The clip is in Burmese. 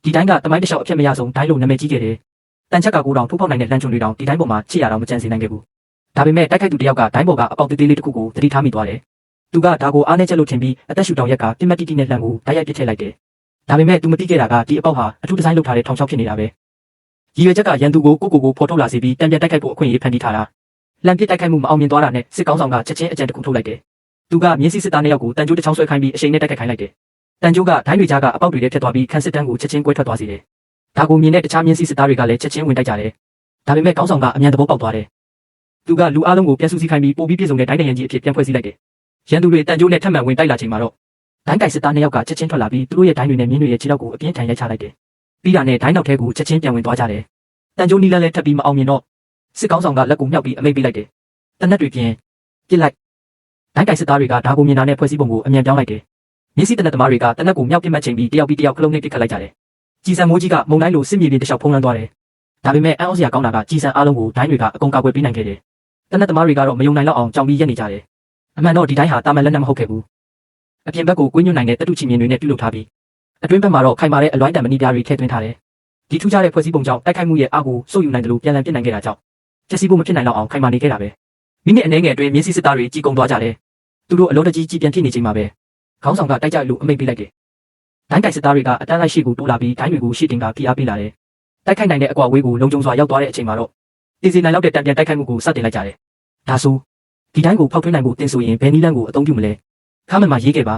ဒီတိုင်းကတမိုင်းတစ်လျှောက်အဖြစ်မရဆုံးဒိုင်းလိုနာမည်ကြီးခဲ့တယ်တန်ချက်ကကိုတောင်ထိုးပေါက်နိုင်တဲ့လမ်းကျွန်းတွေတောင်ဒီတိုင်းပေါ်မှာချစ်ရတော့မကြံစည်နိုင်ခဲ့ဘူးဒါပေမဲ့တိုက်ခိုက်သူတယောက်ကဒိုင်းပေါ်ကအပေါက်သေးသေးလေးတစ်ခုကိုသတိထားမိသွားတယ်သူကဒါကိုအားနဲ့ချက်လို့ထင်ပြီးအသက်ရှူတောင်ရက်ကပြစ်မှတ်တိတိနဲ့လှမ်းကိုတိုက်ရိုက်ပစ်ထည့်လိုက်တယ်ဒါပေမဲ့သူမသိခဲ့တာကဒီအပေါက်ဟာအထူးဒီဇိုင်းလုပ်ထားတဲ့ထောင်ချောက်ဖြစ်နေတာပဲရည်ရွယ်ချက်ကရန်သူကိုဖော်ထုတ်လာစေပြီးတံပြန်တိုက်ခိုက်ဖို့အခွင့်အရေးဖန်တီးထားတာလမ်းပစ်တိုက်ခိုက်မှုမအောင်မြင်သွားတာနဲ့စစ်ကောင်းဆောင်ကချက်ချင်းအကြံတစ်ခုထုတ်လိုက်တယ်သူကမြင်းစီစစ်သားနှစ်ယောက်ကိုတန်ကြိုးတစ်ချောင်းဆွဲခိုင်းပြီးအရှိန်နဲ့တိုက်ခိုက်ခိုင်းလိုက်တယ်တန်ကြိုးကဒိုင်းတွေကြားကအပေါက်တွေထဲဖြတ်သွားပြီးခန်းစစ်တန်းကိုချက်ချင်းကွဲထွက်သွားစေတယ်ဒါကိုမြင်တဲ့တခြားမြင်းစီစစ်သားတွေကလည်းချက်ချင်းဝင်တိုက်ကြတယ်ဒါပေမဲ့ကောင်းဆောင်ကအမြန်သဘောပေါက်သွားတယ်သူကလူအားလုံးကိုပြန်စုစည်းခိုင်းပြီးပိုပြီးပြည့်စုံတဲ့ဒိုင်းတရံကြီးအဖြစ်ပြန်ဖွဲ့စည်းလိုက်တယ်ရန်သူတွေတန်ကြိုးနဲ့ထပ်မံဝင်တိုက်လာချိန်မှာတော့ဒိုင်းကိုင်စစ်သားနှစ်ယောက်ကချက်ချင်းထွက်လာပြီးသူတို့ရဲ့ဒိုင်းတွေနဲ့မြင်းတွေရဲ့ခြေထောက်ကိုအပြင်းထန်ရိုက်ချလိုက်တယ်ပြီးတာနဲ့ဒိုင်းနောက်ထဲကိုချက်ချင်းပြန်ဝင်သွားကြတယ်တန်ကြိုးနီးလန်းလည်းထပ်ပြီးမအောင်မြင်တော့စစ်ကောင်းဆောင်ကလက်ကိုမြှောက်ပြီးအမိန့်ပေးလိုက်တယ်တနက်တွေပြင်ပြစ်လိုက်ဒိုင်းကိုင်စစ်သားတွေကဒါကိုမြင်တာနဲ့ဖွဲ့စည်းပုံကိုအမြန်ပြောင်းလိုက်တယ်မြင်းစီတနက်သမားတွေကတနက်ကိုမြှောက်ပစ်မှတ်ချိန်ပြီးတယောက်ပြီးတယောက်ခလုံးနဲ့ပစ်ခတ်လိုက်ကြတယ်ကြည်စံမိုးကြီးကမုံတိုင်းလိုစစ်မြေပြင်တစ်လျှောက်ဖုံးလွှမ်းသွားတယ်ဒါပေမဲ့အံ့ဩစရာကောင်းတာကကြည်စံအားလုံးကိုဒိုင်းတွေကအကုန်ကာကွယ်ပေးနိုင်ခဲ့တယ်တနက်သမားတွေကတော့မယုံနိုင်တော့အောင်ကြောင်ပြီးရက်နေကြတယ်အမှန်တော့ဒီတိုင်းဟာတာမန်လက်နက်မဟုတ်ခဲ့ဘူးအပြင်ဘက်ကိုကွင်းညွန့်နိုင်တဲ့တတုချီမြင်တွေနဲ့ပြုလုပ်ထားပြီးအတွင်းဘက်မှာတော့ခိုင်မာတဲ့အလွိုင်းတံမဏိပြားတွေထည့်သွင်းထားတယ်ဒီထူးခြားတဲ့ဖွဲ့စည်းပုံကြောင့်တိုက်ခိုက်မှုရဲ့အားကိုစိုးယူနိုင်တယ်လို့ပြန်လည်ပြစ်နိုင်ခဲ့တာကြောင့်ချက်စီဖို့မဖြစ်နိုင်တော့အောင်ခိုင်မာနေခဲ့တာပဲမိနစ်အနည်းငယ်အတွင်းမြင်းစီစစ်သားတွေကြီးကုန်သွားကြတယ်သူတို့အလုံးတကြီးပြန်ဖြစ်နေချိန်မှာပဲခေါင်းဆောင်ကတိုက်ကြလို့အမိန့်ပေးလိုက်တယ်ဒိုင်းကိုင်စစ်သားတွေကအတန်းလိုက်ရှိကိုတိုးလာပြီးဒိုင်းတွေကိုရှေ့တင်ကဖိအားပေးလာတယ်တိုက်ခိုက်နိုင်တဲ့အကွာဝေးကိုလုံခြုံစွာရောက်သွားတဲ့အချိန်မှာတော့တည်စီနိုင်လောက်တဲ့တံပြန်တိုက်ခိုက်မှုကိုစတင်လိုက်ကြတယ်ဒါဆိုဒီဒိုင်းကိုဖောက်ထွင်းနိုင်ဖို့တင်ဆိုရင်ဘယ်နည်းလမ်းကိုအသုံးပြုမလဲခါမှန်မှာရေးခဲ့ပါ